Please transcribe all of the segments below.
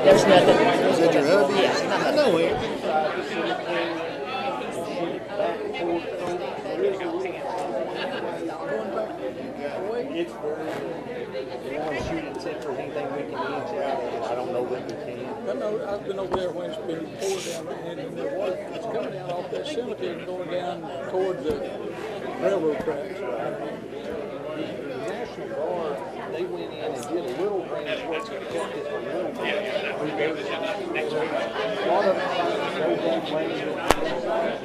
There's nothing. Is that your hubby? Yeah. I know him. It's we want to shoot and set for anything we can inch out of. I don't know that we can. I know, I've been over there when it's been poured down and the water is coming down off that cemetery and going down toward the railroad tracks. The National Guard, they went in and did a little range work to protect this a little bit. Next week. A lot of them go that way and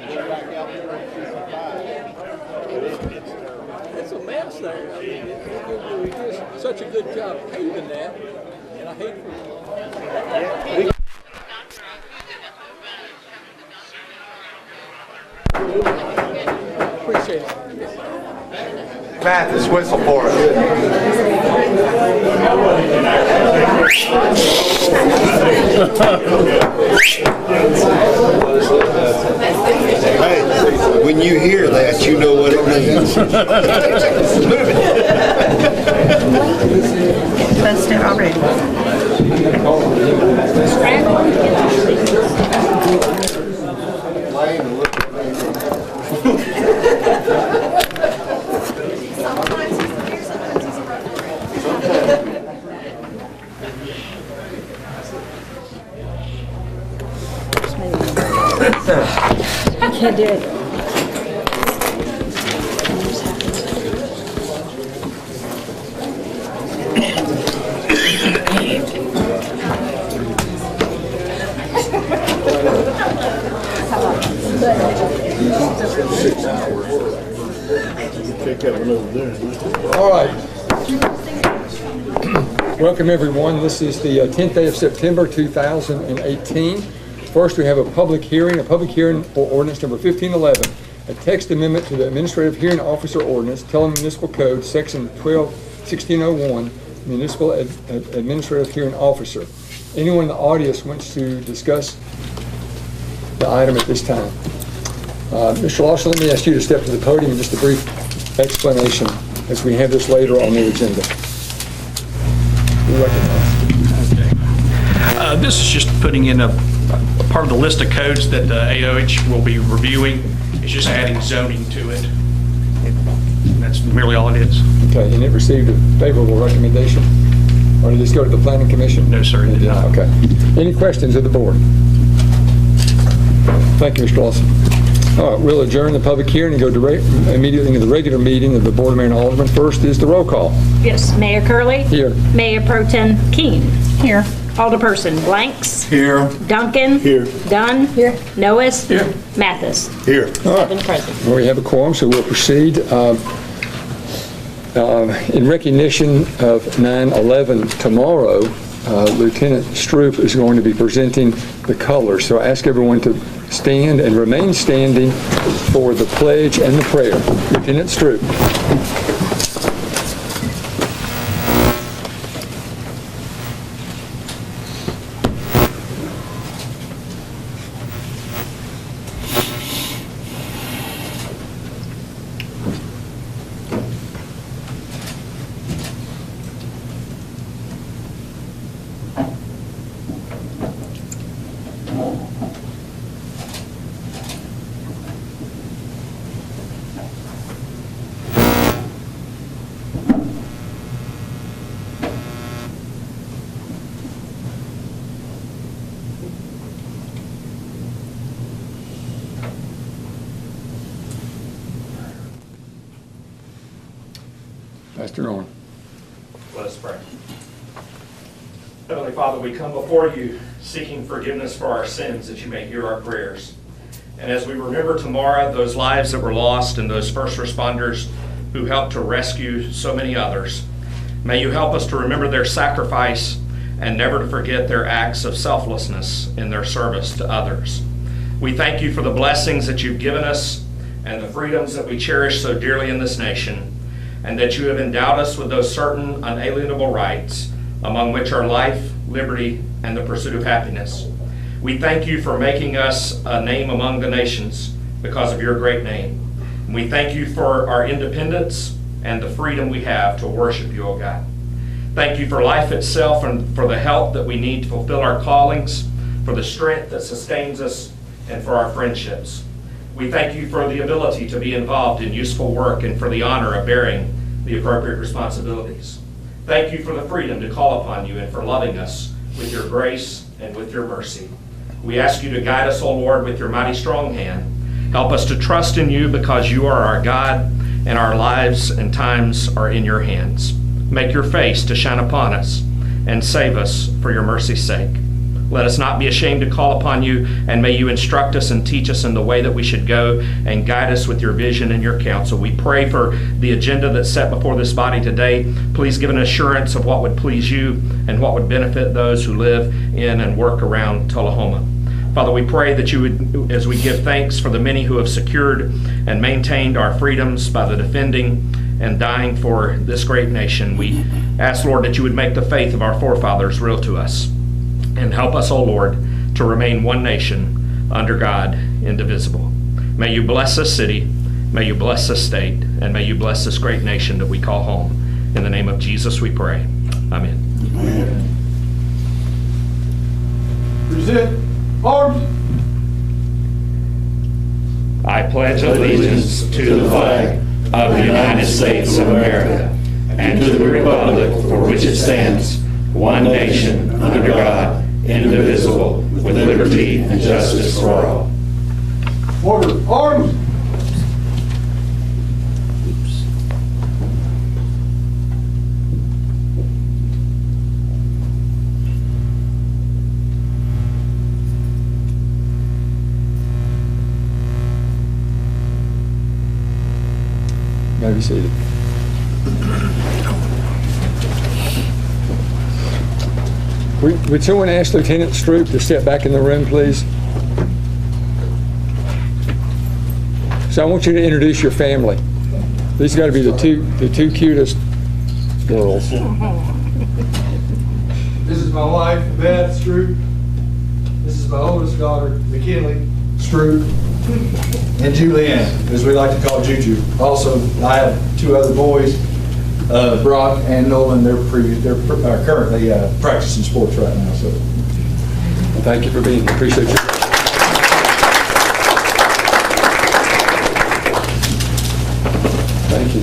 get back out there on 55. But it's terrible. It's a mess there. I mean, we did such a good job paving that, and I hate for Yeah. appreciate it. Mathis, whistle for us. Hey, when you hear that, you know what it means. Move it. That's it already. I can't do it. Take that one over there. All right. Welcome, everyone. This is the 10th day of September 2018. First, we have a public hearing for ordinance number 1511, a text amendment to the Administrative Hearing Officer Ordinance, Tullahoma Municipal Code, Section 1601, Municipal Administrative Hearing Officer. Anyone in the audience wants to discuss the item at this time? Mr. Lawson, let me ask you to step to the podium and just a brief explanation as we have this later on the agenda. You recognize. Okay. This is just putting in a part of the list of codes that AOH will be reviewing. It's just adding zoning to it. And that's merely all it is. Okay, and it received a favorable recommendation? Or did this go to the Planning Commission? No, sir, it did not. Okay. Any questions of the board? Thank you, Mr. Lawson. All right, we'll adjourn the public hearing and go immediately into the regular meeting of the Board of Mayor and Aldermen. First is the roll call. Yes, Mayor Curley. Here. Mayor Pro Tem King. Here. Alderperson Blanks. Here. Duncan. Here. Dunn. Here. Noes. Here. Mathis. Here. Seven present. Well, we have a quorum, so we'll proceed. In recognition of 9/11 tomorrow, Lieutenant Stroop is going to be presenting the colors. So I ask everyone to stand and remain standing for the pledge and the prayer. Lieutenant Stroop. Pastor Norman. Let us pray. Heavenly Father, we come before you seeking forgiveness for our sins, that you may hear our prayers. And as we remember tomorrow those lives that were lost and those first responders who helped to rescue so many others, may you help us to remember their sacrifice and never to forget their acts of selflessness in their service to others. We thank you for the blessings that you've given us and the freedoms that we cherish so dearly in this nation, and that you have endowed us with those certain unalienable rights, among which are life, liberty, and the pursuit of happiness. We thank you for making us a name among the nations because of your great name. And we thank you for our independence and the freedom we have to worship you, O God. Thank you for life itself and for the help that we need to fulfill our callings, for the strength that sustains us, and for our friendships. We thank you for the ability to be involved in useful work and for the honor of bearing the appropriate responsibilities. Thank you for the freedom to call upon you and for loving us with your grace and with your mercy. We ask you to guide us, O Lord, with your mighty strong hand. Help us to trust in you because you are our God and our lives and times are in your hands. Make your face to shine upon us and save us for your mercy's sake. Let us not be ashamed to call upon you, and may you instruct us and teach us in the way that we should go and guide us with your vision and your counsel. We pray for the agenda that's set before this body today. Please give an assurance of what would please you and what would benefit those who live in and work around Tullahoma. Father, we pray that you would, as we give thanks for the many who have secured and maintained our freedoms by the defending and dying for this great nation, we ask, Lord, that you would make the faith of our forefathers real to us. And help us, O Lord, to remain one nation under God, indivisible. May you bless this city, may you bless this state, and may you bless this great nation that we call home. In the name of Jesus we pray. Amen. Amen. Present arms. I pledge allegiance to the flag of the United States of America and to the republic for which it stands, one nation, under God, indivisible, with liberty and justice for all. Order. Arms. May be seated. Would someone ask Lieutenant Stroop to step back in the room, please? So I want you to introduce your family. These got to be the two cutest girls. This is my wife, Beth Stroop. This is my oldest daughter, McKinley Stroop. And Julianne, as we like to call Juju. Also, I have two other boys, Brock and Nolan. They're currently practicing sports right now. So, Thank you for being here. Appreciate you. Thank you.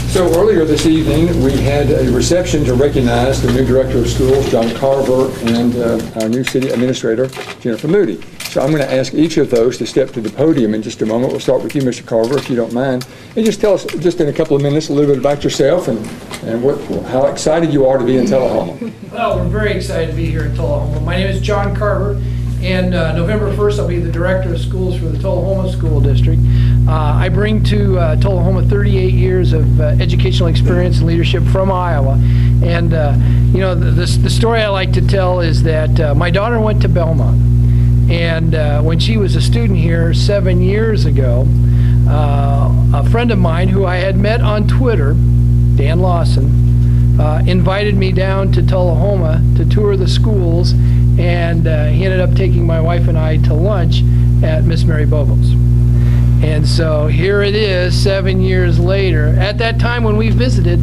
So earlier this evening, we had a reception to recognize the new director of schools, John Carver, and our new city administrator, Jennifer Moody. So I'm going to ask each of those to step to the podium in just a moment. We'll start with you, Mr. Carver, if you don't mind. And just tell us, just in a couple of minutes, a little bit about yourself and how excited you are to be in Tullahoma. Well, we're very excited to be here in Tullahoma. My name is John Carver, and November 1st I'll be the Director of Schools for the Tullahoma School District. I bring to Tullahoma 38 years of educational experience and leadership from Iowa. And, you know, the story I like to tell is that my daughter went to Belmont. And when she was a student here 7 years ago, a friend of mine who I had met on Twitter, Dan Lawson, invited me down to Tullahoma to tour the schools, and he ended up taking my wife and I to lunch at Miss Mary Bobo's. And so here it is 7 years later. At that time when we visited,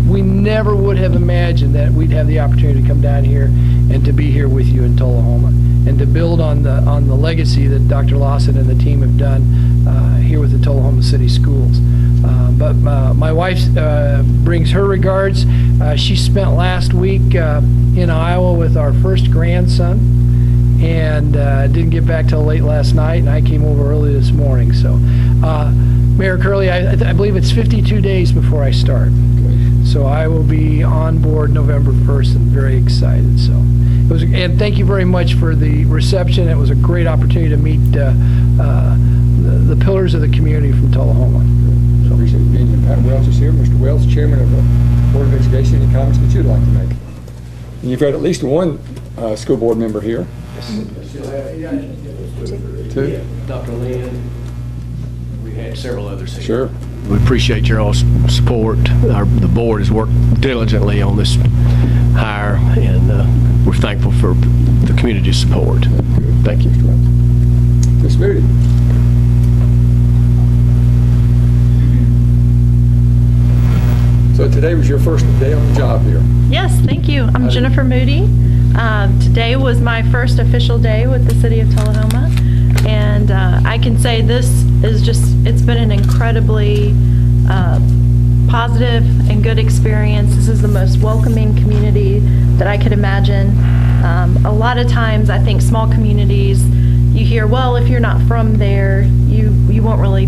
we never would have imagined that we'd have the opportunity to come down here and to be here with you in Tullahoma and to build on the legacy that Dr. Lawson and the team have done here with the Tullahoma City Schools. But my wife brings her regards. She spent last week in Iowa with our first grandson and didn't get back till late last night, and I came over early this morning. So, Mayor Curley, I believe it's 52 days before I start. So I will be on board November 1st and very excited. So it was, and thank you very much for the reception. It was a great opportunity to meet the pillars of the community from Tullahoma. So appreciate you being here. Pat Wells is here. Mr. Wells, Chairman of the Board of Education. Any comments that you'd like to make? And you've got at least one school board member here. Two? Dr. Lynn, we had several others here. Sure. We appreciate your all's support. The board has worked diligently on this hire, and we're thankful for the community's support. Thank you. Ms. Moody. So today was your first day on the job here. Yes, thank you. I'm Jennifer Moody. Today was my first official day with the city of Tullahoma, and I can say this is it's been an incredibly positive and good experience. This is the most welcoming community that I could imagine. A lot of times I think small communities, you hear, well, if you're not from there, you won't really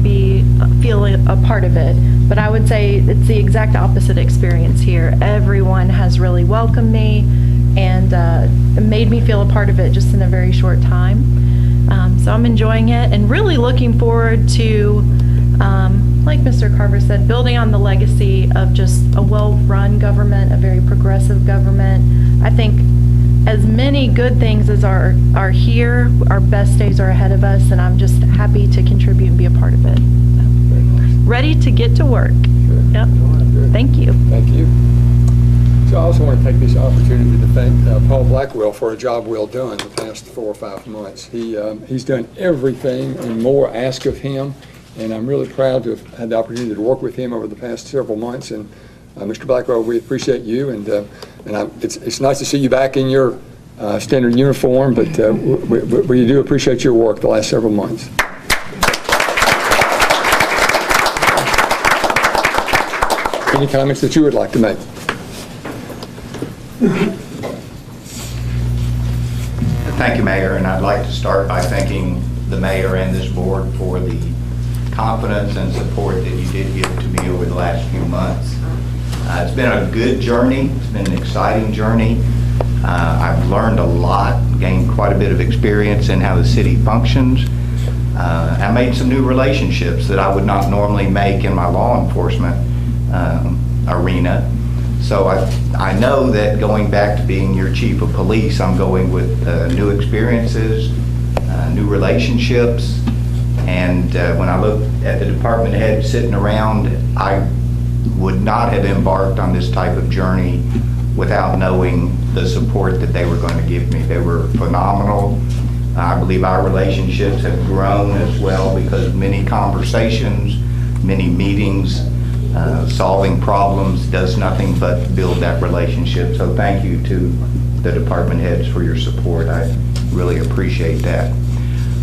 feel a part of it. But I would say it's the exact opposite experience here. Everyone has really welcomed me and made me feel a part of it just in a very short time. So I'm enjoying it and really looking forward to, like Mr. Carver said, building on the legacy of just a well-run government, a very progressive government. I think as many good things as are here, our best days are ahead of us, and I'm just happy to contribute and be a part of it. Ready to get to work. Good. Yep. Good. Thank you. Thank you. So I also want to take this opportunity to thank Paul Blackwell for a job well done the past 4 or 5 months. He's done everything and more asked of him, and I'm really proud to have had the opportunity to work with him over the past several months. And Mr. Blackwell, we appreciate you, and it's nice to see you back in your standard uniform, but we do appreciate your work the last several months. Any comments that you would like to make? Thank you, Mayor, and I'd like to start by thanking the mayor and this board for the confidence and support that you did give to me over the last few months. It's been a good journey. It's been an exciting journey. I've learned a lot, gained quite a bit of experience in how the city functions. I made some new relationships that I would not normally make in my law enforcement arena. So I know that going back to being your chief of police, I'm going with new experiences, new relationships, and when I look at the department head sitting around, I would not have embarked on this type of journey without knowing the support that they were going to give me. They were phenomenal. I believe our relationships have grown as well because of many conversations, many meetings. Solving problems does nothing but build that relationship. So thank you to the department heads for your support. I really appreciate that.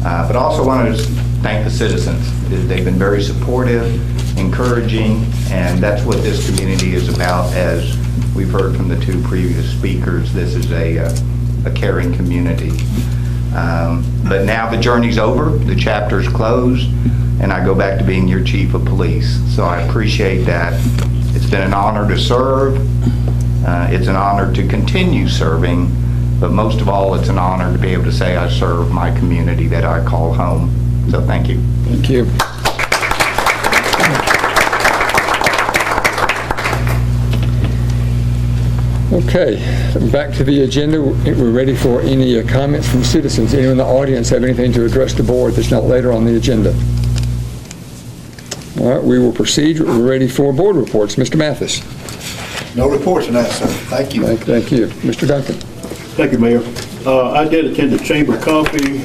But also wanted to thank the citizens. They've been very supportive, encouraging, and that's what this community is about. As we've heard from the 2 previous speakers, this is a caring community. But now the journey's over, the chapter's closed, and I go back to being your chief of police. So I appreciate that. It's been an honor to serve. It's an honor to continue serving, but most of all, it's an honor to be able to say I serve my community that I call home. So thank you. Thank you. Okay, back to the agenda. We're ready for any comments from citizens. Anyone in the audience have anything to address the board that's not later on the agenda? All right, we will proceed. We're ready for board reports. Mr. Mathis. No reports tonight, sir. Thank you. Thank you. Mr. Duncan. Thank you, Mayor. I did attend the Chamber Coffee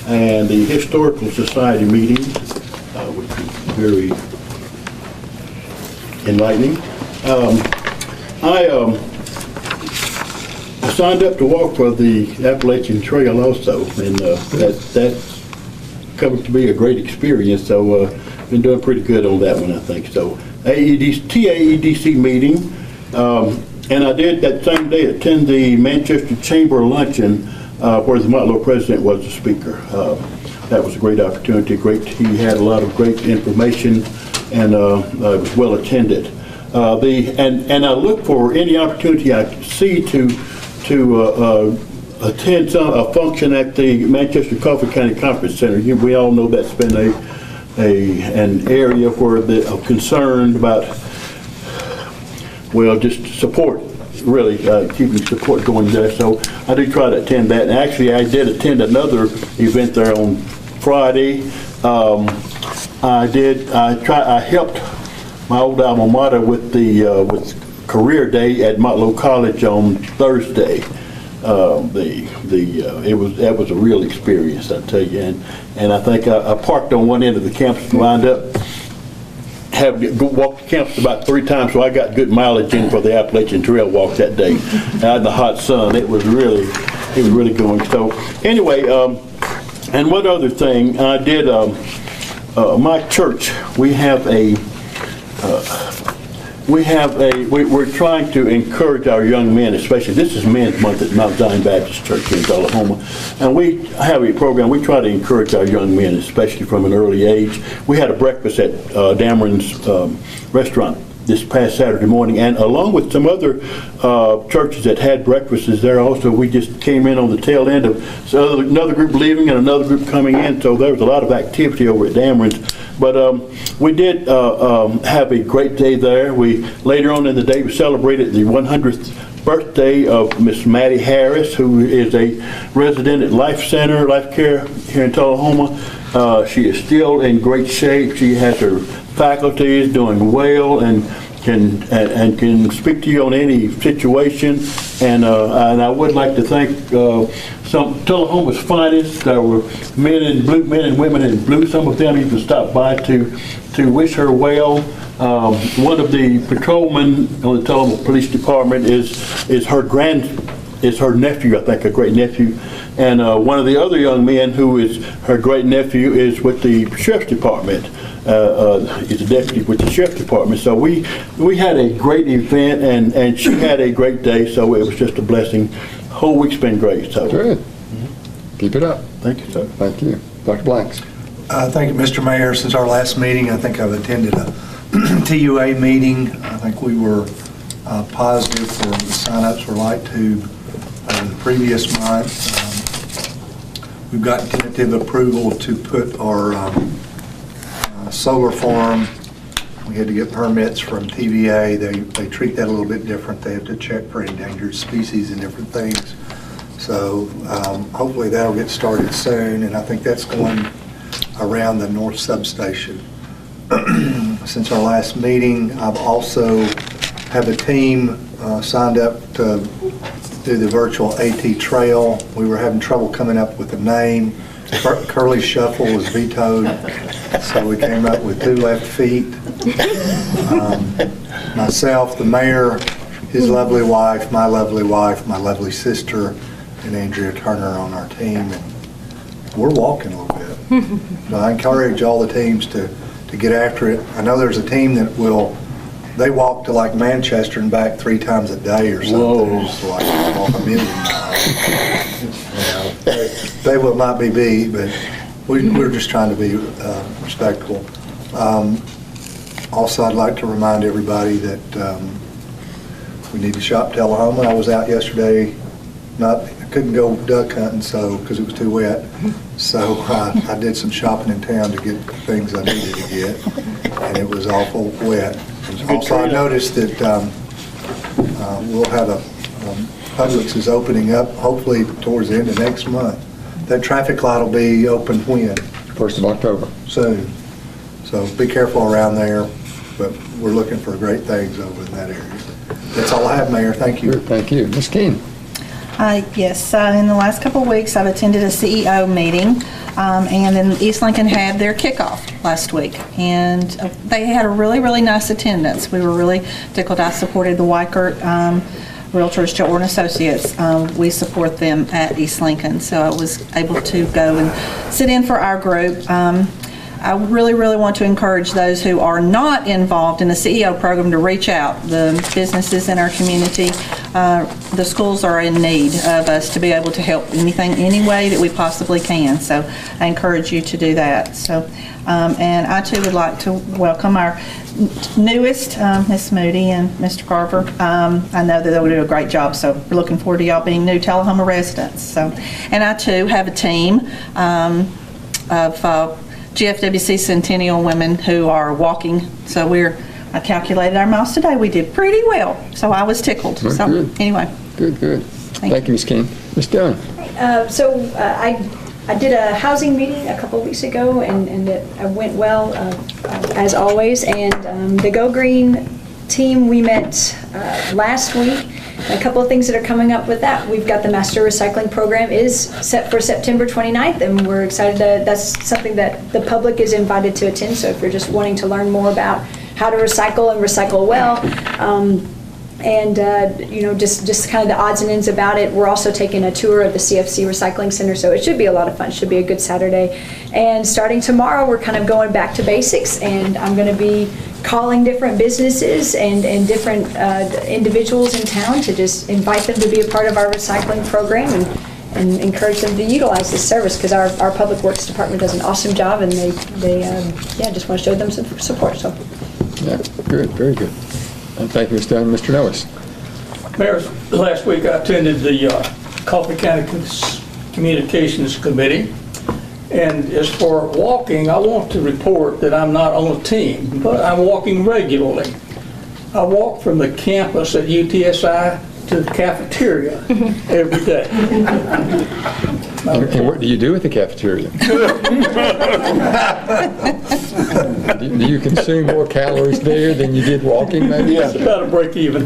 and the Historical Society meeting, which was very enlightening. I signed up to walk for the Appalachian Trail also, and that's coming to be a great experience. So been doing pretty good on that one, I think. So TAEDC meeting, and I did that same day attend the Manchester Chamber luncheon where the Motlow president was the speaker. That was a great opportunity. He had a lot of great information, and it was well attended. And I look for any opportunity I see to attend a function at the Manchester Coffee County Conference Center. We all know that's been an area where they're concerned about, well, just support, really keeping support going there. So I do try to attend that. And actually, I did attend another event there on Friday. I helped my old alma mater with with Career Day at Motlow College on Thursday. That was a real experience, I tell you. And I think I parked on one end of the campus and lined up. Walked the campus about 3 times, so I got good mileage in for the Appalachian Trail walk that day out in the hot sun. It was really going. So anyway, and one other thing, I did. My church, we're trying to encourage our young men, especially, this is Men's Month at Mount Zion Baptist Church in Tullahoma, and we have a program, we try to encourage our young men, especially from an early age. We had a breakfast at Dameron's restaurant this past Saturday morning, and along with some other churches that had breakfasts there also, we just came in on the tail end of another group leaving and another group coming in, so there was a lot of activity over at Dameron's. But we did have a great day there. Later on in the day, we celebrated the 100th birthday of Miss Maddie Harris, who is a resident at Life Care here in Tullahoma. She is still in great shape. She has her faculties, doing well, and can speak to you on any situation. And I would like to thank some Tullahoma's finest. There were men in blue, men and women in blue. Some of them even stopped by to wish her well. One of the patrolmen on the Tullahoma Police Department is her nephew, I think, a great nephew. And one of the other young men who is her great nephew is with the Sheriff's Department. He's a deputy with the Sheriff's Department. So we had a great event, and she had a great day, so it was just a blessing. Whole week's been great. So good. Keep it up. Thank you, sir. Thank you. Dr. Blanks. Thank you, Mr. Mayor. Since our last meeting, I think I've attended a TUA meeting. I think we were positive for the sign-ups were like to the previous month. We've got tentative approval to put our solar farm. We had to get permits from TVA. They treat that a little bit different. They have to check for endangered species and different things. So hopefully that'll get started soon, and I think that's going around the north substation. Since our last meeting, I've also have a team signed up to do the virtual AT trail. We were having trouble coming up with a name. Curly Shuffle was vetoed, so we came up with 2 left feet. Myself, the mayor, his lovely wife, my lovely sister, and Andrea Turner on our team. And we're walking a little bit. So I encourage all the teams to get after it. I know there's a team that they walk to like Manchester and back 3 times a day or something. It's like walk 1,000,000 miles. They will not be beat, but we're just trying to be respectful. Also, I'd like to remind everybody that we need to shop Tullahoma. I was out yesterday. I couldn't go duck hunting because it was too wet. So I did some shopping in town to get things I needed to get, and it was awful wet. Also, I noticed that we'll have Publix is opening up hopefully towards the end of next month. That traffic light will be open when? 1st of October. Soon. So be careful around there, but we're looking for great things over in that area. That's all I have, Mayor. Thank you. Thank you. Ms. Keene. Yes, in the last couple of weeks, I've attended a CEO meeting, and then East Lincoln had their kickoff last week, and they had a really, really nice attendance. We were really tickled. I supported the Weichert Realtors, Jordan Associates. We support them at East Lincoln, so I was able to go and sit in for our group. I really, really want to encourage those who are not involved in the CEO program to reach out. The businesses in our community, the schools are in need of us to be able to help any way that we possibly can. So I encourage you to do that. So And I too would like to welcome our newest, Ms. Moody and Mr. Carver. I know that they'll do a great job, so we're looking forward to y'all being new Tullahoma residents. So, and I too have a team of GFWC Centennial women who are walking. So I calculated our miles today. We did pretty well, so I was tickled. Oh, So good. anyway. Good. Thank you, Ms. King. Ms. Dunn. I did a housing meeting a couple of weeks ago, and it went well, as always. And the Go Green team, we met last week. A couple of things that are coming up with that. We've got the master recycling program is set for September 29th, and we're excited that's something that the public is invited to attend. So if you're just wanting to learn more about how to recycle and recycle well, just kind of the odds and ends about it. We're also taking a tour of the CFC Recycling Center, so it should be a lot of fun. It should be a good Saturday. And starting tomorrow, we're kind of going back to basics, and I'm going to be calling different businesses and different individuals in town to just invite them to be a part of our recycling program and encourage them to utilize this service, because our Public Works Department does an awesome job, and they just want to show them some support. So. Yeah, good, very good. And thank you, Ms. Dunn. Mr. Norris. Mayor, last week I attended the Coffee County Communications Committee, and as for walking, I want to report that I'm not on a team, but I'm walking regularly. I walk from the campus at UTSI to the cafeteria every day. And what do you do at the cafeteria? Do you consume more calories there than you did walking, maybe? It's about a break even.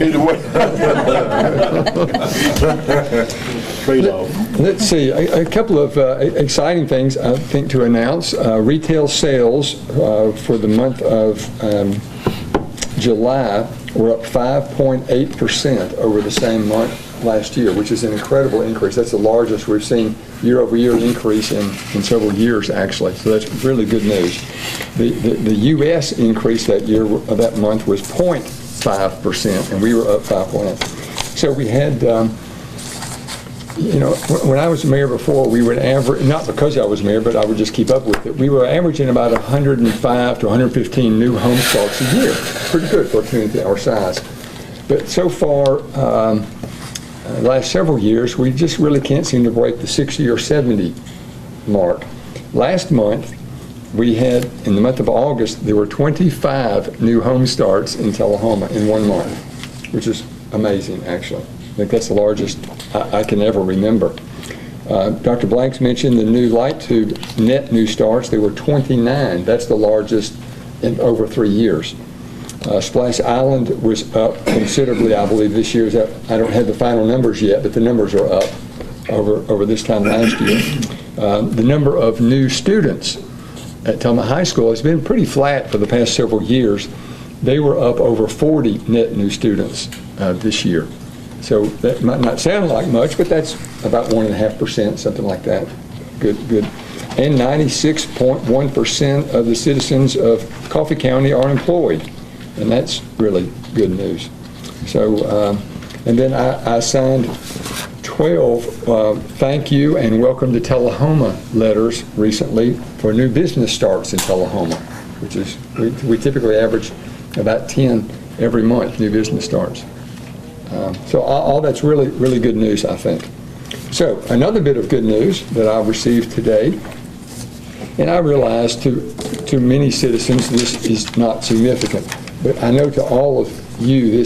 Trade-off. Let's see, a couple of exciting things, I think, to announce. Retail sales for the month of July were up 5.8% over the same month last year, which is an incredible increase. That's the largest we've seen year-over-year increase in several years, actually. So that's really good news. The U.S. increase that month was 0.5%, and we were up 5.8%. So we had, when I was mayor before, we would average, not because I was mayor, but I would just keep up with it, we were averaging about 105 to 115 new home starts a year. Pretty good for a community our size. But so far, the last several years, we just really can't seem to break the 60 or 70 mark. Last month, we had, in the month of August, there were 25 new home starts in Tullahoma in 1 month, which is amazing, actually. I think that's the largest I can ever remember. Dr. Blanks mentioned the new light tube net new starts. There were 29. That's the largest in over 3 years. Splash Island was up considerably, I believe, this year. I don't have the final numbers yet, but the numbers are up over this time last year. The number of new students at Tullahoma High School has been pretty flat for the past several years. They were up over 40 net new students this year. So that might not sound like much, but that's about 1.5%, something like that. Good. And 96.1% of the citizens of Coffee County are employed. And that's really good news. So, and then I signed 12 thank you and welcome to Tullahoma letters recently for new business starts in Tullahoma, which is, we typically average about 10 every month, new business starts. So all that's really, really good news, I think. So another bit of good news that I received today, and I realize to many citizens this is not significant, but I know to all of you,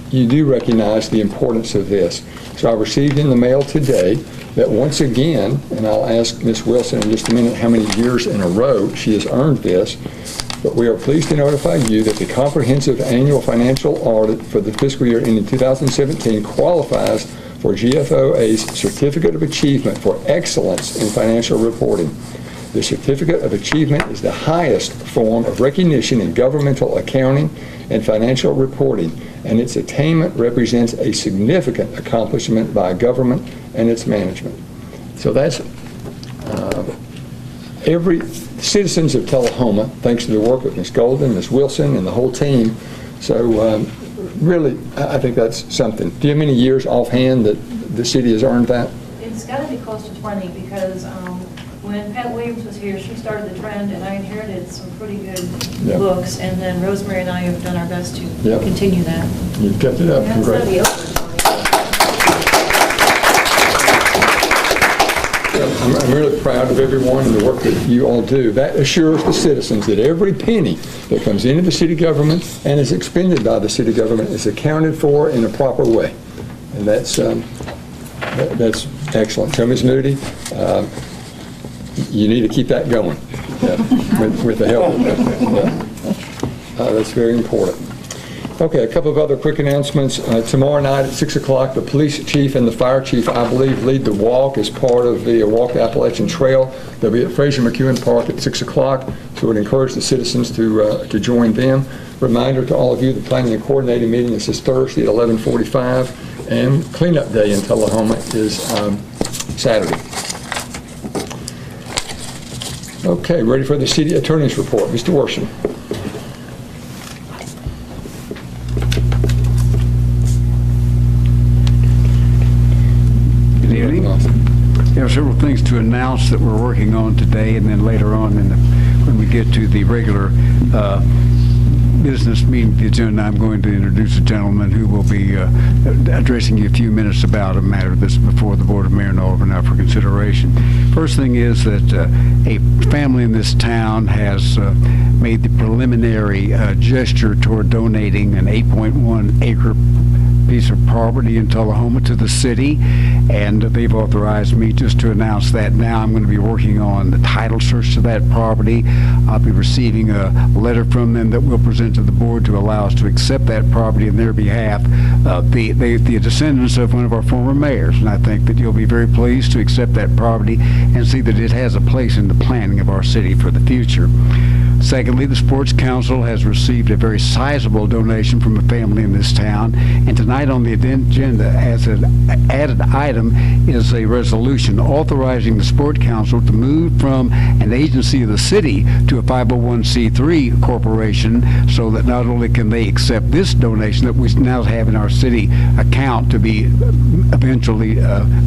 you do recognize the importance of this. So I received in the mail today that once again, and I'll ask Ms. Wilson in just a minute how many years in a row she has earned this, but we are pleased to notify you that the comprehensive annual financial audit for the fiscal year ending 2017 qualifies for GFOA's Certificate of Achievement for Excellence in Financial Reporting. The Certificate of Achievement is the highest form of recognition in governmental accounting and financial reporting, and its attainment represents a significant accomplishment by government and its management. So that's every citizens of Tullahoma, thanks to the work of Ms. Golden, Ms. Wilson, and the whole team. So really, I think that's something. Do you have many years offhand that the city has earned that? It's got to be close to 20 because when Pat Williams was here, she started the trend, and I inherited some pretty good Yep. books, and then Rosemary and I have done our best to Yep. continue that. You've kept it up. Yeah, it's gotta be Congrats. over. I'm really proud of everyone and the work that you all do. That assures the citizens that every penny that comes into the city government and is expended by the city government is accounted for in a proper way. And that's excellent. So, Ms. Moody, you need to keep that going with the help. That's very important. Okay, a couple of other quick announcements. Tomorrow night at 6 o'clock, the police chief and the fire chief, I believe, lead the walk as part of the Walk the Appalachian Trail. They'll be at Fraser McEwen Park at 6 o'clock, so we'd encourage the citizens to join them. Reminder to all of you, the planning and coordinating meeting is this Thursday at 11:45, and cleanup day in Tullahoma is Saturday. Okay, ready for the city attorney's report. Mr. Worsham. Good evening. We have several things to announce that we're working on today, and then later on when we get to the regular business meeting, the agenda, I'm going to introduce a gentleman who will be addressing you a few minutes about a matter that's before the Board of Mayor and Aldermen now for consideration. First thing is that a family in this town has made the preliminary gesture toward donating an 8.1 acre piece of property in Tullahoma to the city, and they've authorized me just to announce that now. I'm going to be working on the title search to that property. I'll be receiving a letter from them that we'll present to the board to allow us to accept that property in their behalf. The descendants of one of our former mayors, and I think that you'll be very pleased to accept that property and see that it has a place in the planning of our city for the future. Secondly, the Sports Council has received a very sizable donation from a family in this town, and tonight on the agenda as an added item is a resolution authorizing the Sports Council to move from an agency of the city to a 501c3 corporation, so that not only can they accept this donation that we now have in our city account to be eventually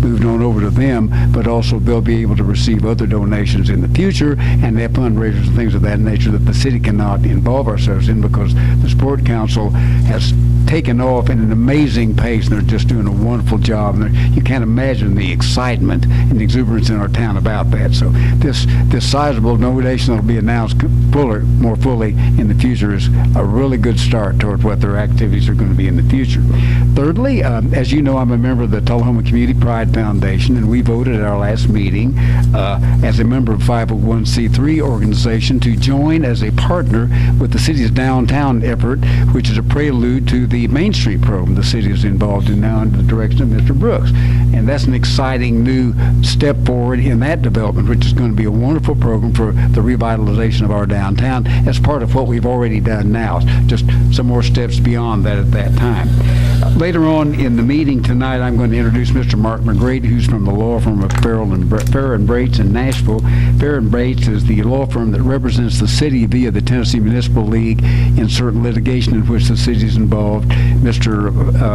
moved on over to them, but also they'll be able to receive other donations in the future and have fundraisers and things of that nature that the city cannot involve ourselves in, because the Sport Council has taken off at an amazing pace, and they're just doing a wonderful job. And you can't imagine the excitement and the exuberance in our town about that. So this sizable donation that will be announced more fully in the future is a really good start towards what their activities are going to be in the future. Thirdly, as you know, I'm a member of the Tullahoma Community Pride Foundation, and we voted at our last meeting as a member of 501c3 organization to join as a partner with the city's downtown effort, which is a prelude to the Main Street program the city is involved in now under the direction of Mr. Brooks. And that's an exciting new step forward in that development, which is going to be a wonderful program for the revitalization of our downtown as part of what we've already done now. Just some more steps beyond that at that time. Later on in the meeting tonight, I'm going to introduce Mr. Mark McGrady, who's from the law firm of Farrell and Brates in Nashville. Farrell and Brates is the law firm that represents the city via the Tennessee Municipal League in certain litigation in which the city is involved. Mr.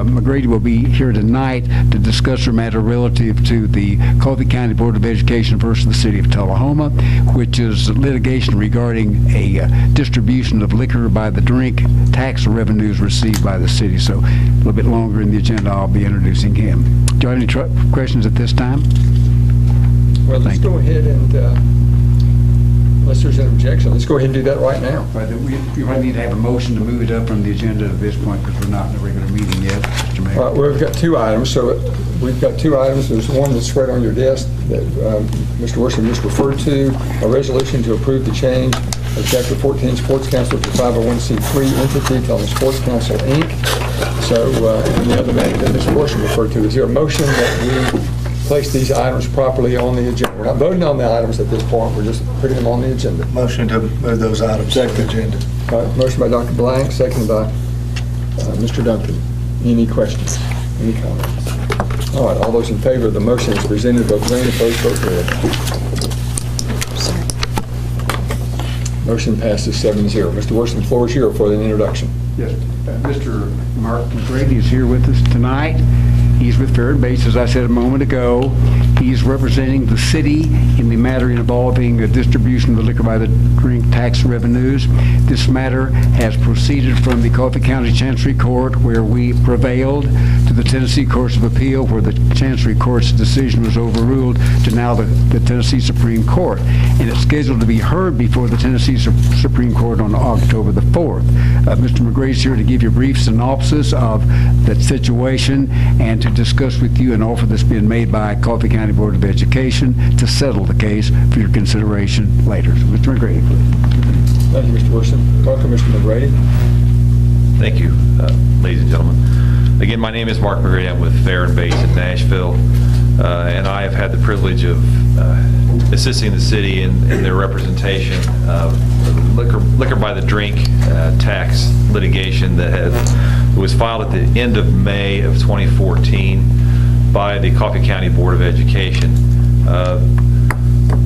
McGrady will be here tonight to discuss a matter relative to the Coffee County Board of Education versus the City of Tullahoma, which is litigation regarding a distribution of liquor by the drink tax revenues received by the city. So a little bit longer in the agenda, I'll be introducing him. Do you have any questions at this time? Well, let's go ahead and, unless there's an objection, let's go ahead and do that right now. Right, we might need to have a motion to move it up from the agenda at this point, because we're not in a regular meeting yet, Mr. Mayor. All right, well, we've got two items. So we've got two items. There's one that's right on your desk that Mr. Worsham just referred to, a resolution to approve the change of Chapter 14 Sports Council to 501c3 entity, Tullahoma Sports Council, Inc. So, and the other matter that Mr. Worsham referred to, is there a motion that we place these items properly on the agenda? We're not voting on the items at this point, we're just putting them on the agenda. Motion to move those items to the agenda. All right, motion by Dr. Blank, seconded by Mr. Duncan. Any questions? Any comments? All right, all those in favor of the motion as presented, vote green. Opposed, vote red. Motion passes 7-0. Mr. Worsham, the floor is yours for an introduction. Yes, Mr. Mark McGrady is here with us tonight. He's with Farrell and Brates, as I said a moment ago. He is representing the city in the matter involving the distribution of the liquor by the drink tax revenues. This matter has proceeded from the Coffee County Chancery Court, where we prevailed, to the Tennessee Courts of Appeal, where the Chancery Court's decision was overruled, to now the Tennessee Supreme Court. And it's scheduled to be heard before the Tennessee Supreme Court on October the 4th. Mr. McGrady's here to give you a brief synopsis of that situation and to discuss with you an offer that's been made by Coffee County Board of Education to settle the case for your consideration later. So, Mr. McGrady, please. Thank you, Mr. Wilson. Welcome, Mr. McGrady. Thank you, ladies and gentlemen. Again, my name is Mark McGrady. I'm with Fair and Base in Nashville, and I have had the privilege of assisting the city in their representation of liquor by the drink tax litigation that was filed at the end of May of 2014 by the Coffee County Board of Education.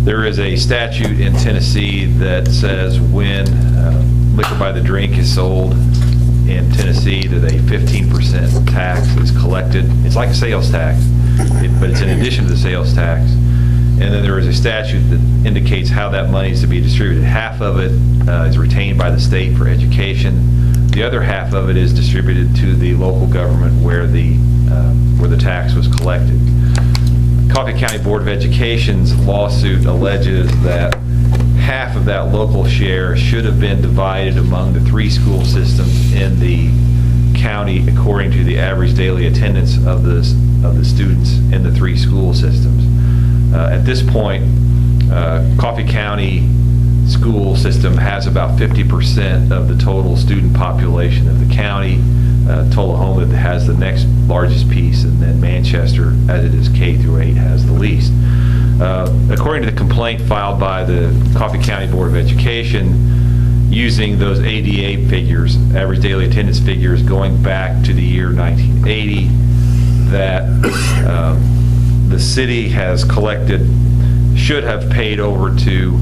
There is a statute in Tennessee that says when liquor by the drink is sold in Tennessee, that a 15% tax is collected. It's like a sales tax, but it's in addition to the sales tax. And then there is a statute that indicates how that money is to be distributed. Half of it is retained by the state for education. The other half of it is distributed to the local government where the tax was collected. Coffee County Board of Education's lawsuit alleges that half of that local share should have been divided among the 3 school systems in the county according to the average daily attendance of the students in the 3 school systems. At this point, Coffee County school system has about 50% of the total student population of the county. Tullahoma has the next largest piece, and then Manchester, as it is K through 8, has the least. According to the complaint filed by the Coffee County Board of Education, using those ADA figures, average daily attendance figures, going back to the year 1980, that the city has collected, should have paid over to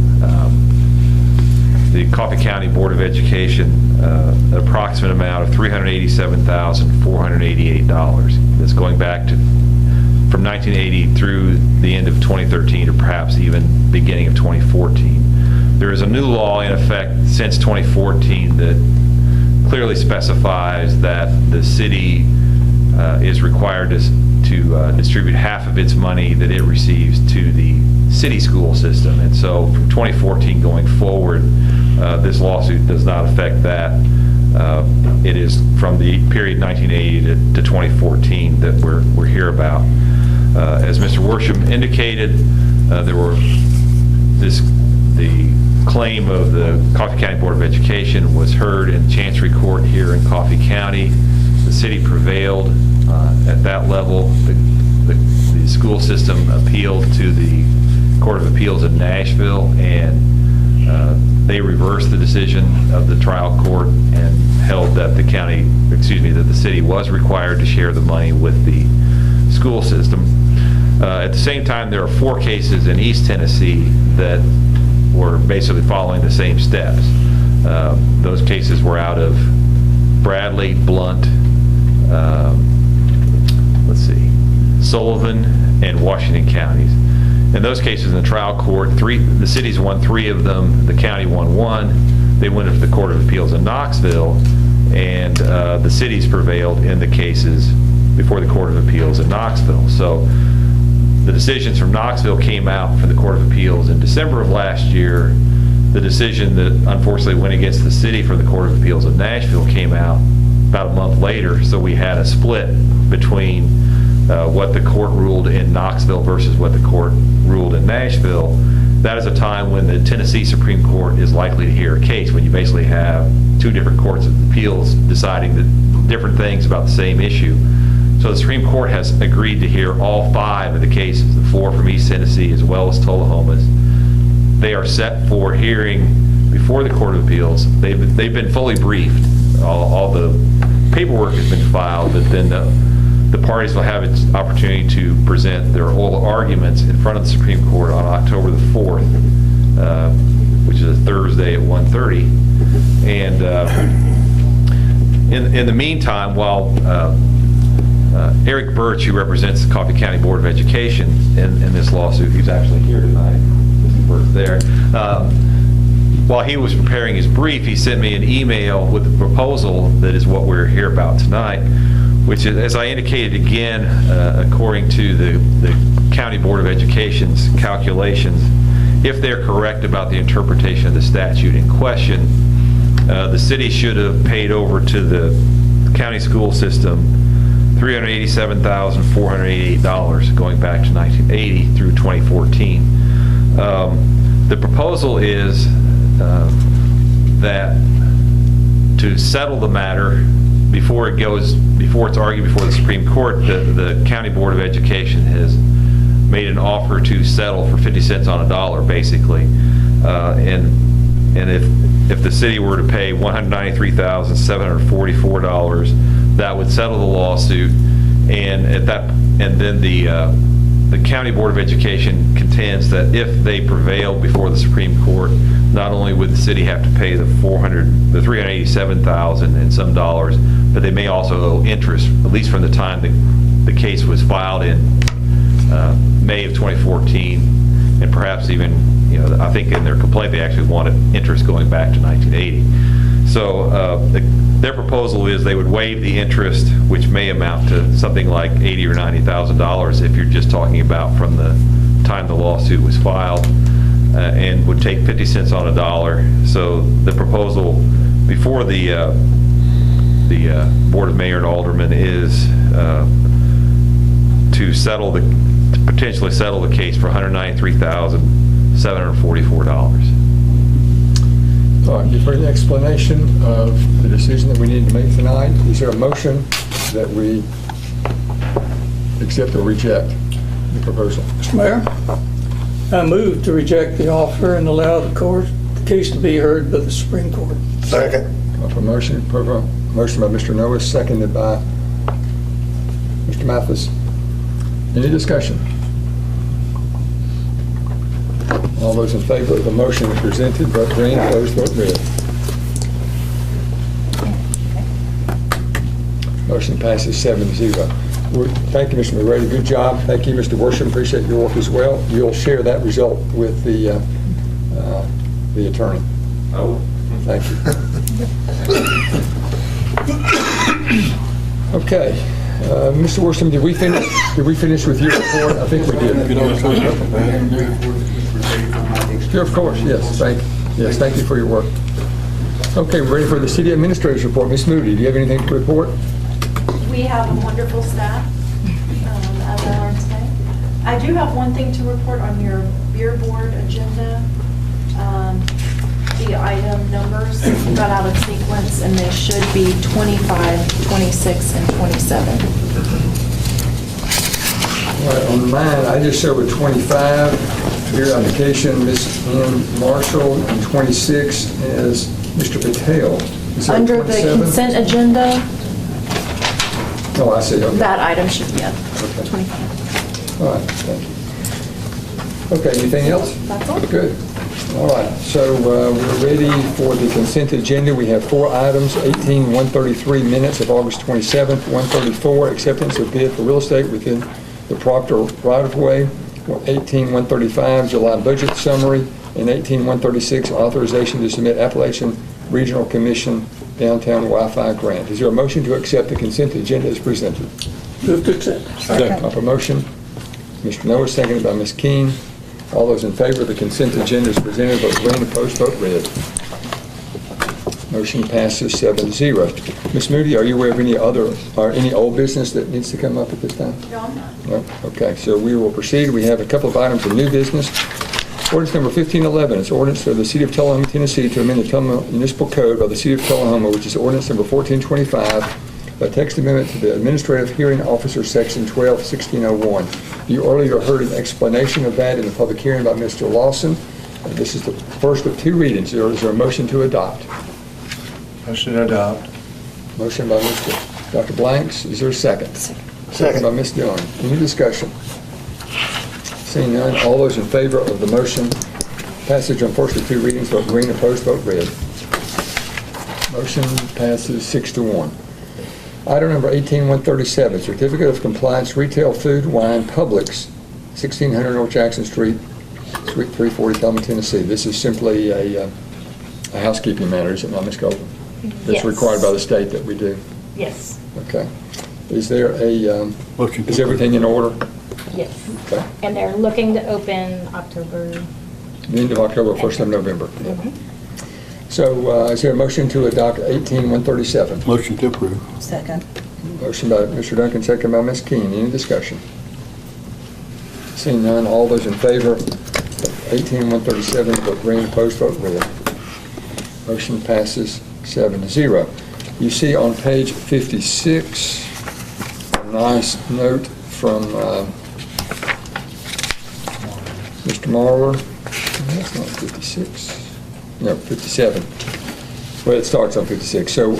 the Coffee County Board of Education an approximate amount of $380,488. That's going back to from 1980 through the end of 2013, or perhaps even beginning of 2014. There is a new law in effect since 2014 that clearly specifies that the city is required to distribute half of its money that it receives to the city school system. And so from 2014 going forward, this lawsuit does not affect that. It is from the period 1980 to 2014 that we're here about. As Mr. Worsham indicated, the claim of the Coffee County Board of Education was heard in Chancery Court here in Coffee County. The city prevailed at that level. The school system appealed to the Court of Appeals in Nashville, and they reversed the decision of the trial court and held that the city was required to share the money with the school system. At the same time, there are 4 cases in East Tennessee that were basically following the same steps. Those cases were out of Bradley, Blunt, Sullivan, and Washington counties. In those cases in the trial court, the cities won 3 of them, the county won 1. They went to the Court of Appeals in Knoxville, and the cities prevailed in the cases before the Court of Appeals in Knoxville. So the decisions from Knoxville came out for the Court of Appeals in December of last year. The decision that unfortunately went against the city for the Court of Appeals in Nashville came out about a month later. So we had a split between what the court ruled in Knoxville versus what the court ruled in Nashville. That is a time when the Tennessee Supreme Court is likely to hear a case, when you basically have 2 different courts of appeals deciding different things about the same issue. So the Supreme Court has agreed to hear all 5 of the cases, the 4 from East Tennessee as well as Tullahoma's. They are set for hearing before the Court of Appeals. They've been fully briefed. All the paperwork has been filed, but then the parties will have its opportunity to present their oral arguments in front of the Supreme Court on October the 4th, which is a Thursday at 1:30. And in the meantime, while Eric Birch, who represents the Coffee County Board of Education in this lawsuit, he's actually here tonight. Mr. Birch there. While he was preparing his brief, he sent me an email with the proposal that is what we're here about tonight, which is, as I indicated again, according to the County Board of Education's calculations, if they're correct about the interpretation of the statute in question, the city should have paid over to the county school system $387,488 going back to 1980 through 2014. The proposal is that to settle the matter before it's argued before the Supreme Court, the County Board of Education has made an offer to settle for 50 cents on a dollar, basically. And if the city were to pay $193,744, that would settle the lawsuit. And then the County Board of Education contends that if they prevail before the Supreme Court, not only would the city have to pay the $387,000 and some dollars, but they may also owe interest, at least from the time the case was filed in May of 2014, and perhaps even, I think in their complaint they actually wanted interest going back to 1980. So their proposal is they would waive the interest, which may amount to something like $80,000 or $90,000 if you're just talking about from the time the lawsuit was filed, and would take 50 cents on a dollar. So the proposal before the Board of Mayor and Aldermen is to potentially settle the case for $193,744. All right, you've heard the explanation of the decision that we need to make tonight. Is there a motion that we accept or reject the proposal? Mr. Mayor, I move to reject the offer and allow the case to be heard by the Supreme Court. Second. Motion by Mr. Noah, seconded by Mr. Mathis. Any discussion? All those in favor of the motion as presented, vote green. Opposed, vote red. Motion passes 7-0. Thank you, Mr. McGrady. Good job. Thank you, Mr. Worsham. Appreciate your work as well. You'll share that result with the attorney. Oh. Thank you. Okay. Mr. Worsham, did we finish with your report? I think we did. Yeah, of course, yes. Thank you for your work. Okay, we're ready for the city administrator's report. Ms. Moody, do you have anything to report? We have a wonderful staff as I learned today. I do have one thing to report on your beer board agenda. The item numbers got out of sequence, and they should be 25, 26, and 27. All right, on mine, I just showed with 25, beer application, Ms. Ann Marshall, and 26 is Mr. Patel. Is that Under 27? the consent agenda, Oh, I see, okay. that item should be up. Okay. 25. All right, thank you. Okay, anything else? That's all. Good. All right, so we're ready for the consent agenda. We have 4 items: 18-133 minutes of August 27th, 134 acceptance of bid for real estate within the Proctor right-of-way, 18-135 July budget summary, and 18-136 authorization to submit Appalachian Regional Commission downtown Wi-Fi grant. Is there a motion to accept the consent agenda as presented? Move to accept. Second. Proper motion. Mr. Noah, seconded by Ms. Keene. All those in favor of the consent agenda as presented, vote green. Opposed, vote red. Motion passes 7-0. Ms. Moody, are you aware of any old business that needs to come up at this time? No, I'm not. No? Okay, so we will proceed. We have a couple of items of new business. Ordinance number 1511, it's ordinance of the City of Tullahoma, Tennessee to amend the Tullahoma Municipal Code of the City of Tullahoma, which is ordinance number 1425, a text amendment to the Administrative Hearing Officer, Section 12-1601. You earlier heard an explanation of that in the public hearing by Mr. Lawson. This is the first of 2 readings. Is there a motion to adopt? Motion to adopt. Motion by Dr. Blanks. Is there a second? Second by Ms. Dillon. Any discussion? Seeing none, all those in favor of the motion, passage on first of 2 readings, vote green. Opposed, vote red. Motion passes 6-1. Item number 18137, Certificate of Compliance Retail Food Wine Publix, 1600 North Jackson Street, Suite 340, Tullahoma, Tennessee. This is simply a housekeeping matter, is it not, Ms. Golden? That's Yes. required by the state that we do. Yes. Okay. Is there is everything in order? Yes. Okay. And they're looking to open October. The end of October, 1st of November. So is there a motion to adopt 18137? Motion to approve. Second. Motion by Mr. Duncan, second by Ms. Keane. Any discussion? Seeing none, all those in favor of 18137, vote green, opposed, vote red. Motion passes 7-0. You see on page 56, a nice note from Mr. Marler. That's not 56. No, 57. Well, it starts on 56. So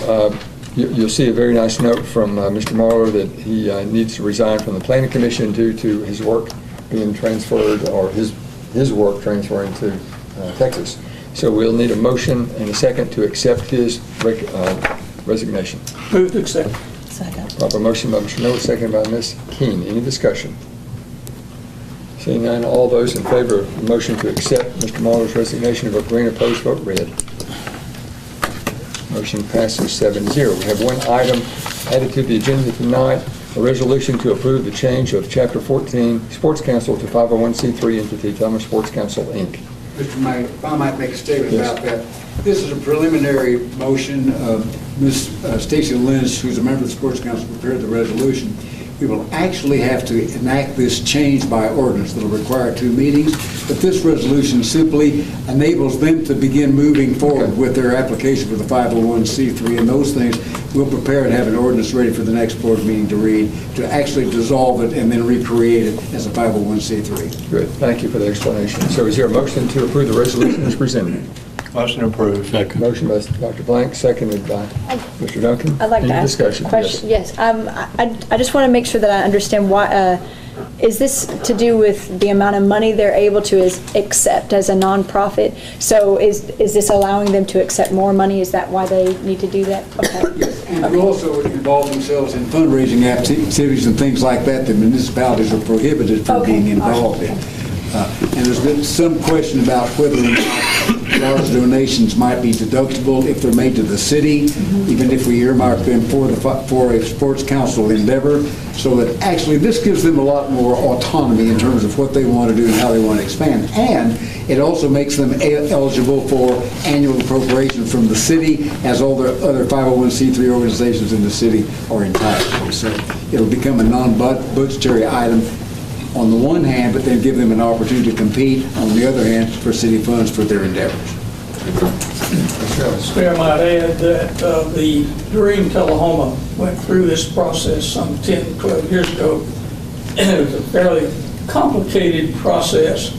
you'll see a very nice note from Mr. Marler that he needs to resign from the Planning Commission due to his work being transferred, or his work transferring to Texas. So we'll need a motion and a second to accept his resignation. Move to accept. Second. Proper motion by Mr. Noah, second by Ms. Keane. Any discussion? Seeing none, all those in favor of the motion to accept Mr. Marler's resignation, vote green, opposed, vote red. Motion passes 7-0. We have one item added to the agenda tonight, a resolution to approve the change of Chapter 14 Sports Council to 501c3 entity, Tullahoma Sports Council, Inc. Mr. Mayor, if I might make a statement Yes. about that. This is a preliminary motion. Ms. Stacy Lynch, who's a member of the Sports Council, prepared the resolution. We will actually have to enact this change by ordinance that'll require 2 meetings, but this resolution simply enables them to begin moving forward with their application for the 501c3 and those things. We'll prepare and have an ordinance ready for the next board meeting to read, to actually dissolve it and then recreate it as a 501c3. Good, thank you for the explanation. So is there a motion to approve the resolution as presented? Motion approved. Second. Motion by Dr. Blank, seconded by Mr. Duncan. I'd like to Any ask discussion? a question. Yes. I just want to make sure that I understand why, is this to do with the amount of money they're able to accept as a nonprofit? So is this allowing them to accept more money? Is that why they need to do that? Okay. Yes, and to also involve themselves in fundraising activities and things like that that municipalities are prohibited from being involved in. And there's been some question about whether or not large donations might be deductible if they're made to the city, even if we earmark them for a sports council endeavor. So that actually this gives them a lot more autonomy in terms of what they want to do and how they want to expand. And it also makes them eligible for annual appropriation from the city, as all the other 501c3 organizations in the city are entitled to. So it'll become a non-budgetary item on the one hand, but then give them an opportunity to compete on the other hand for city funds for their endeavors. Mr. Mayor, I might add that the Dream Tullahoma went through this process some 10, 12 years ago. It was a fairly complicated process,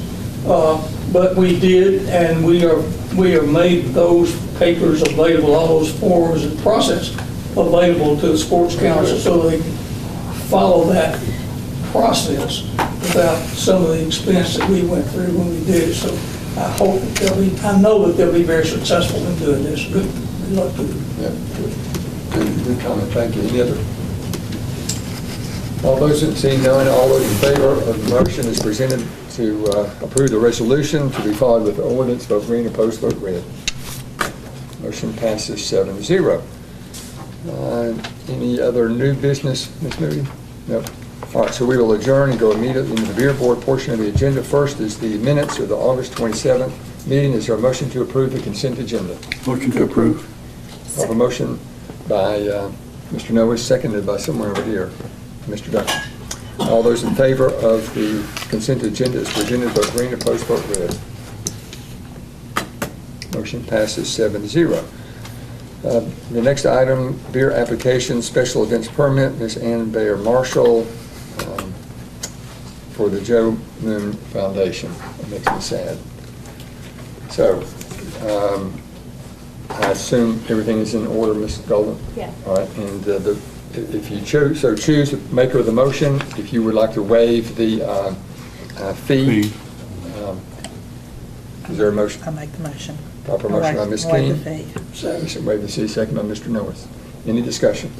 but we did, and we have made those papers available, all those forms and process available to the Sports Council so they follow that process without some of the expense that we went through when we did it. So I hope that I know that they'll be very successful in doing this. Good luck to them. Yeah, good comment, thank you. Any other? All those that see none, all those in favor of the motion is presented to approve the resolution to be followed with the ordinance, vote green, opposed, vote red. Motion passes 7-0. Any other new business, Ms. Moody? No. All right, so we will adjourn and go immediately into the beer board portion of the agenda. First is the minutes of the August 27th meeting. Is there a motion to approve the consent agenda? Motion to approve. I have a motion by Mr. Noah, seconded by somewhere over here, Mr. Duncan. All those in favor of the consent agenda as presented, vote green, opposed, vote red. Motion passes 7-0. The next item, beer application, special events permit, Ms. Ann Bayer Marshall, for the Joe Moon Foundation. It makes me sad. So, I assume everything is in order, Ms. Golden? Yeah. All right, and if you choose the maker of the motion. If you would like to waive the fee. Is there a motion? I'll make the motion. Proper motion by Ms. Keane. Waive the fee. Waive the fee, second by Mr. Norris. Any discussion?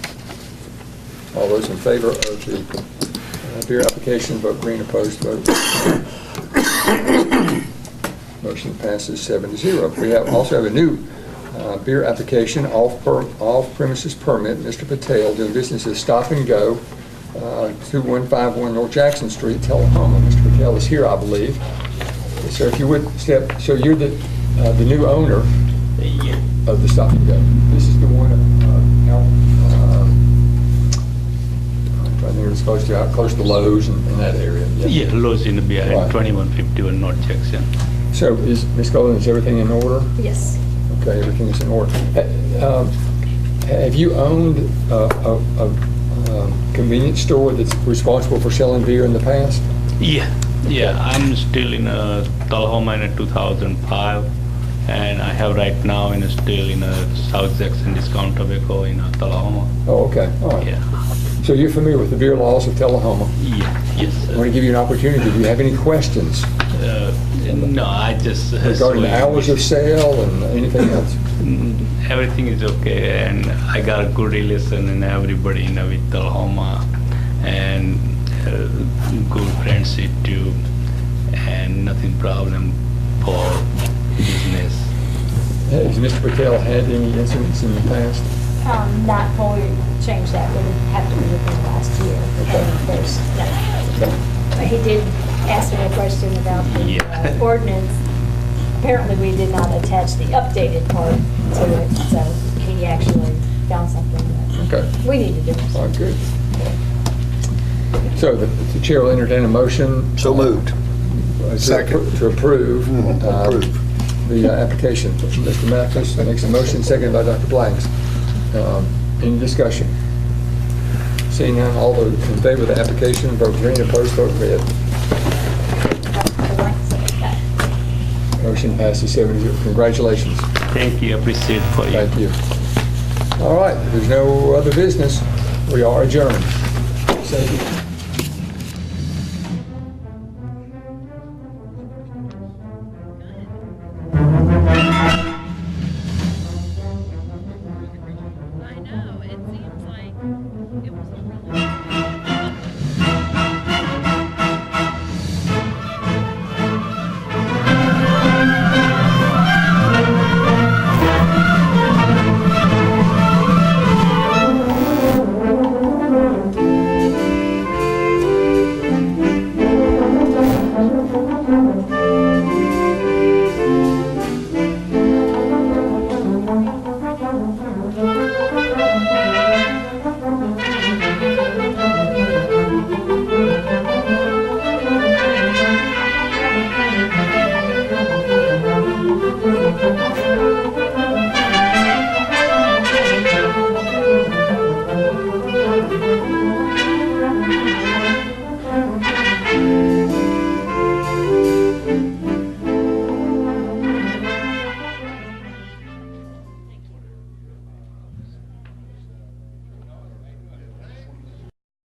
All those in favor of the beer application, vote green. Opposed, vote. Motion passes 7-0. We also have a new beer application, off-premises permit. Mr. Patel doing business as Stop and Go, 2151 North Jackson Street, Tullahoma. Mr. Patel is here, I believe. So if you would step, so you're the new owner of the Stop and Go. This is the one I think it's close to Lowe's in that area. Yeah, Lowe's in the behind Right. 2151 North Jackson. So Ms. Golden, is everything in order? Yes. Okay, everything is in order. Have you owned a convenience store that's responsible for selling beer in the past? Yeah, I'm still in Tullahoma in 2005, and I have right now still in South Jackson Discount Tobacco in Tullahoma. Oh, okay, all right. Yeah. So you're familiar with the beer laws of Tullahoma? Yes. I want to give you an opportunity. Do you have any questions? No, I just... Regarding the hours of sale and anything else? Everything is okay, and I got a good relation and everybody with Tullahoma, and good friendship too, and nothing problem for business. Has Mr. Patel had any incidents in the past? Not before we change that, would have to be within the last year. And there's, no. But he did ask me a question about the ordinance. Apparently, we did not attach the updated part to it, so he actually found something that we need to do. Oh, good. So the chair will entertain a motion. So moved. Second. To approve. The application. Mr. Mathis makes a motion, seconded by Dr. Blanks. Any discussion? Seeing none, all those in favor of the application, vote green. Opposed, vote red. Motion passes 7-0. Congratulations. Thank you, appreciate it for you. Thank you. All right, if there's no other business, we are adjourned. Thank you. I know, it seems like it was a really